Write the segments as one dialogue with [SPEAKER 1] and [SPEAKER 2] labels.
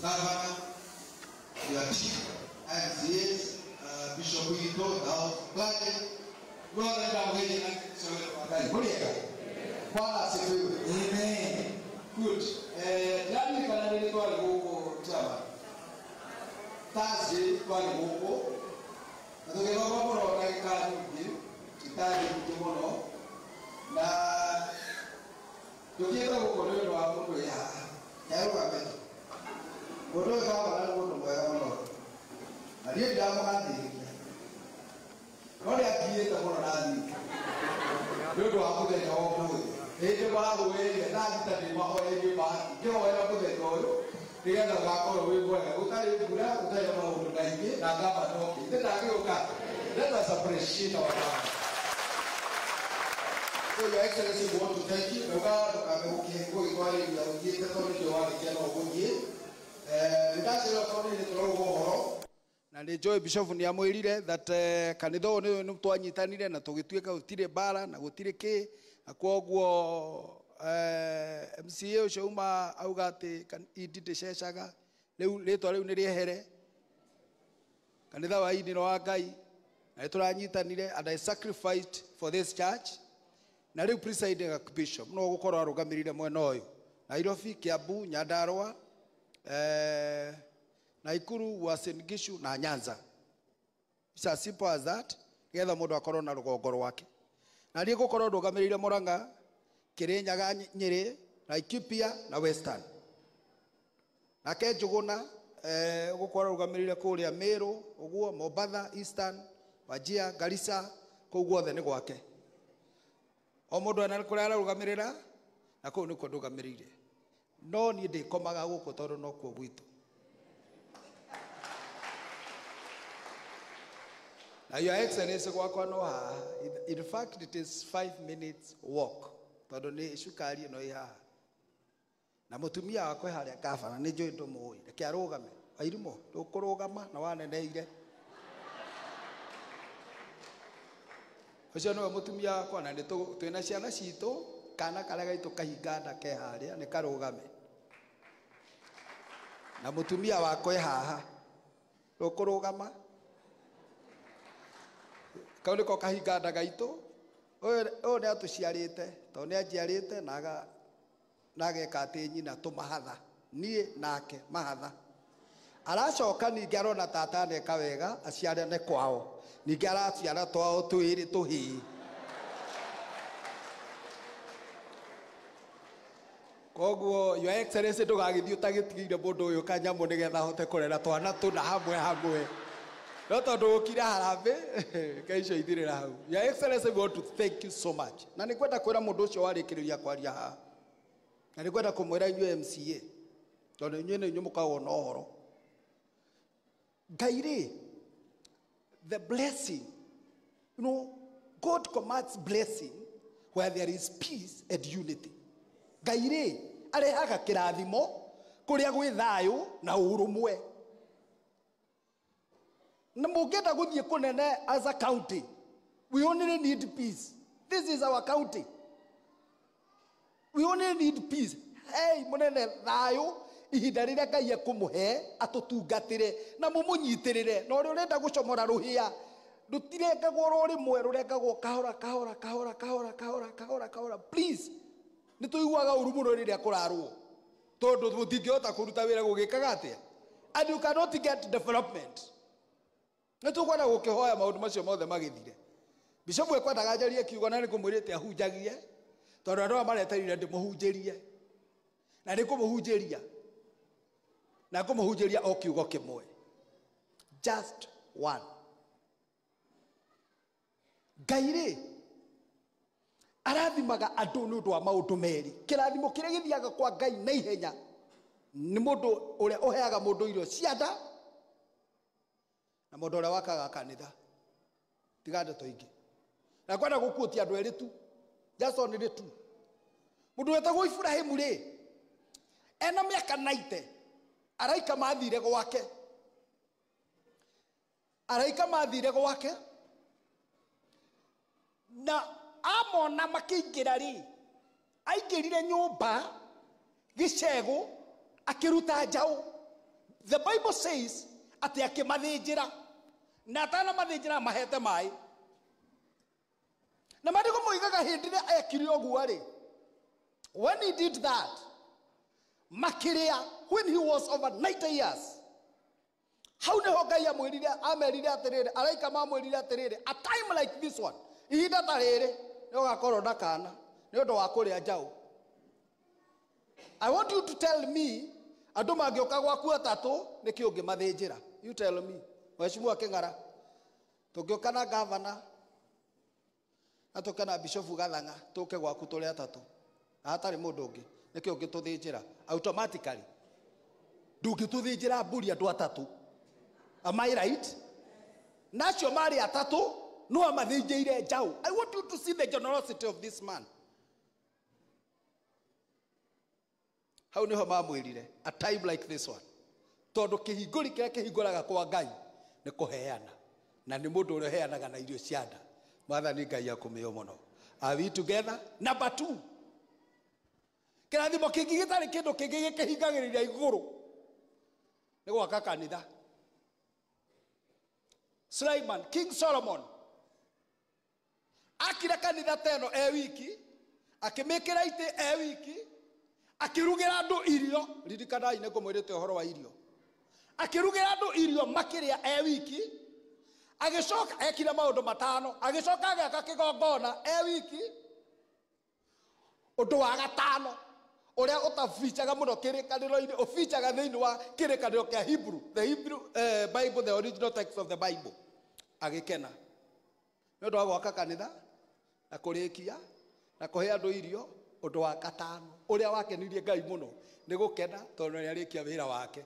[SPEAKER 1] governor, your chief, MCAs, Bishop Wito, the house planning. God and our way and so amen. Good. Nani kana nilikuwa huko chama. Thursday kwa huko. Ndio kwa mambo na kikao hiki. Kitabu kimono na tukienda huko leo wa mambo ya roho Bodo kama na bodo moya mono. Aliye damu hadi. Kole akiye tamono nani. Bodo hapo ndio hapo. Ndio bado wewe na kitani maho yeye ba. Ndio wewe hapo ndio. Ndio na gako wewe bwana. Utali bura utali maho ndio na kama toki. Ndio ndio ka. Let us appreciate our God. So Your Excellency, we want to thank you. God, okay, go to the get the authority of na nä njoä Bishop nä amwä rire that kanitha å yå nä twanyitanire na tå gä tuä ka gå tirä mbara na gå tirä kä na koguo MCA å cio uma auga atä indindä cecaga rä twa rä u nä rä ehere kanitha wa ini wa Ngai na nä tå ranyitanire and I sacrificed for this church na rä u presiding Bishop no gå korwo arå gamä rire mwena å yå Nairobi, Kiambu, Nyandarua, Naikuru, Uasin Gishu na Nyanza. It's as simple as that. Getha mundu akorwo na rugongo rwake. Na rie gukorwo ndugamirire Murang'a, Kirinyaga, Nyeri, Laikipia na Western. Na ke Njuguna gukorwo rugamirire kuria Meru, uguo Mombasa, Eastern, Wajir, Garissa, kuu guothe ni gwake. O mundu ana kuria rugamirira na kuu ni ko ndugamirire. No ni ndi komaga guku tondu no kuo gwitu. Now, Your Excellency, in fact, it is 5 minutes walk. Tondu ni shukari no iha. Na mutumia wakwe haria gavana ni njui ndumui. Reke arugame. Wairimo, ndukurugama na waneneire. Ucio no mutumia wakwa na twina ciana citu kana karia gaitu kahinganda ke haria ni karugame. Na mutumia wakwe haha. Ndukurugama. Kau niko kahinganda gaitu o ne atuciarite to ne ajiarite nageka ati nyina tumahatha nie nake mahatha aracoka ningi arona tata ne kawega aciare ne kwao ningi araciara twao twiri tuhi koguo Your Excellency ndugagithio tagitigire mundu uyu kanyamu nigetha hote kurera twana tuna hamwe no tondu ukira harambe kaicio ithirira hau. Your Excellency, we want to thank you so much. Na ni kwenda kwira mundu ucio warikiriria kwaria ha. Na ni kwenda kumwira inyu MCA. Tondu inyu ni nyumukago na horo. Ngai the blessing. You know, God commands blessing where there is peace and unity. Ngai arehaga kirathimo kuria gwi thayu na urumwe. Namugeta guthie kunene as a county. We only need peace. This is our county. We only need peace. Hey, munene thayu ihinda riria Ngai ekumuhe atutungatire na mumunyitirire no ri urenda gucomora ruhia rutirengagwo rimwe rurengagwo kahora. Please nituiguaga urumuno riria kurarwo tondu mutingihota kuruta wira gugikaga atia and you cannot get development. Nitukwenda gukihoya maundu macio mothe magithire. Bishop ekwendaga njarie kiugo na nikumwirite ahunjagie tondu andu mareterire ndimuhunjirie na nikumuhunjiria na kumuhunjiria o kiugo kimwe, just one. Ngai arathimaga andu ni undu wa maundu meri. Kirathimo kiria githiaga kwa Ngai na ihenya ni mundu uria uheaga mundu irio cianda na mundu uria wakaga kanitha tigande toingi na kwenda gukuotia andu eri tu just only tu. Mundu wetagwo Ibrahimu ena miaka 90 araika mathire gwake na amona makiingira aingirire nyumba gicego akiruta njau The Bible says ati akimathinjira na atana mathinjira mahete mai na mandiko moigaga hindi ria ekire oguo ri when he did that makiria when he was over 90 years how neho Ngai amerire atirire araika mamwirire atirire a time like this one ihinda ta riri ni ugakorwo na kana ni undu wa kuria njau. I want you to tell me andu mangioka gwaku atatu niki ungimathinjira. You tell me. Mheshimiwa King'ara tungioka na governor na tuke na Bishop Gathanga tuke gwaku turi atatu na hatari mundu ungi niki ungituthinjira automatically ndungituthinjira mburi andu atatu. Am I right? Nacio mari atatu no amathinjire njau. I want you to see the generosity of this man. How niho mamwirire a time like this one tondu kihinguri kire kihinguraga kwa Ngai ni kuheana na ni mundu uri heanaga na irio cianda. Mwathani Ngai akumio muno. Are we together? Number 2, kirathimo kingi gitari kindu kingi gikihingagiriria iguru ni gwaka kanitha. Suleiman, King Solomon akira kanitha teno wiki akimikira ite wiki akirugira andu irio. Ririkana ine kumwirite uhoro wa irio. Akirugira andu irio makiria wiki agicoka ekira maundu matano agicoka agaka kigongona wiki. Undu wa gatano uria utafichaga muno kirikaniro-ini ufichaga thiini wa kirikaniro kia Hebrew, the Hebrew Bible, the original text of the Bible. Agikena ni undu wa gwaka kanitha na kurikia na kuhe andu irio. Undu wa gatano uria wakenirie Ngai muno ni gukena tondu ni arikia wira wake.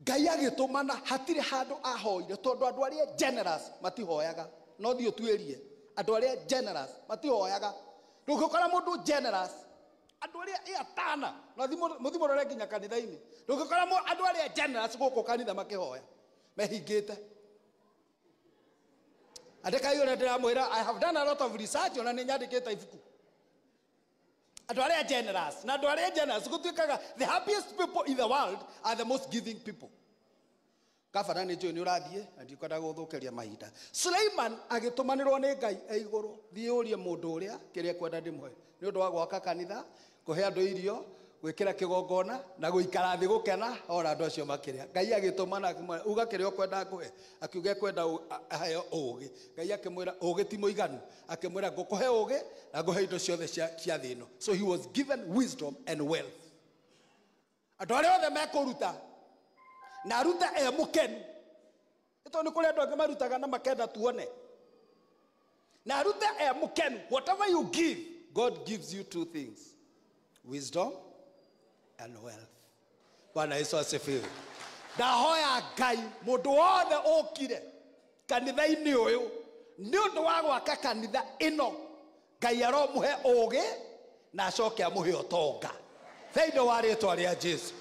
[SPEAKER 1] Ngai agitumana hatire handu ahoire tondu andu aria generous matihoyaga. No thio twerie andu aria generous matihoyaga. Ndungikora mundu generous andu aria atana na muthimo rore nginya kanitha-ini. Ndungikora andu aria generous guku kanitha makihoya mehingite. Andika yona ndiramwira I have done a lot of research ona ni nyandikite ibuku. Andu aria generous na andu aria generous gutwikaga the happiest people in the world are the most giving people. Gavana ni njui ni urathie na ndikwenda guthukiria mahinda. Suleiman agitumanirwo ni Ngai iguru thie urie mundu uria kiria kwenda ndimwe ni undu wa gwaka kanitha kuhe andu irio gwikira kigongona na guikara thi gukena ora andu acio makiria. Ngai agitumana uga kiria ukwenda nguhe akiuga kwenda aheyo ugi. Ngai akimwira ugi ti muiganu akimwira ngukuhe ugi na nguhe indo ciothe cia thi ino. So he was given wisdom and wealth. Andu aria othe mekuruta na aruta mukenu ito ni kuri andu angi marutaga na makenda tuone na aruta mukenu. Whatever you give, God gives you 2 things: wisdom and wealth. Bwana Yesu asifiwe. Ndahoya Ngai mundu wothe ukire kanitha-ini uyu ni undu wa gwaka kanitha ino Ngai aromuhe ugi na acoke amuhe utonga thiini wa ritwa ria Jesu.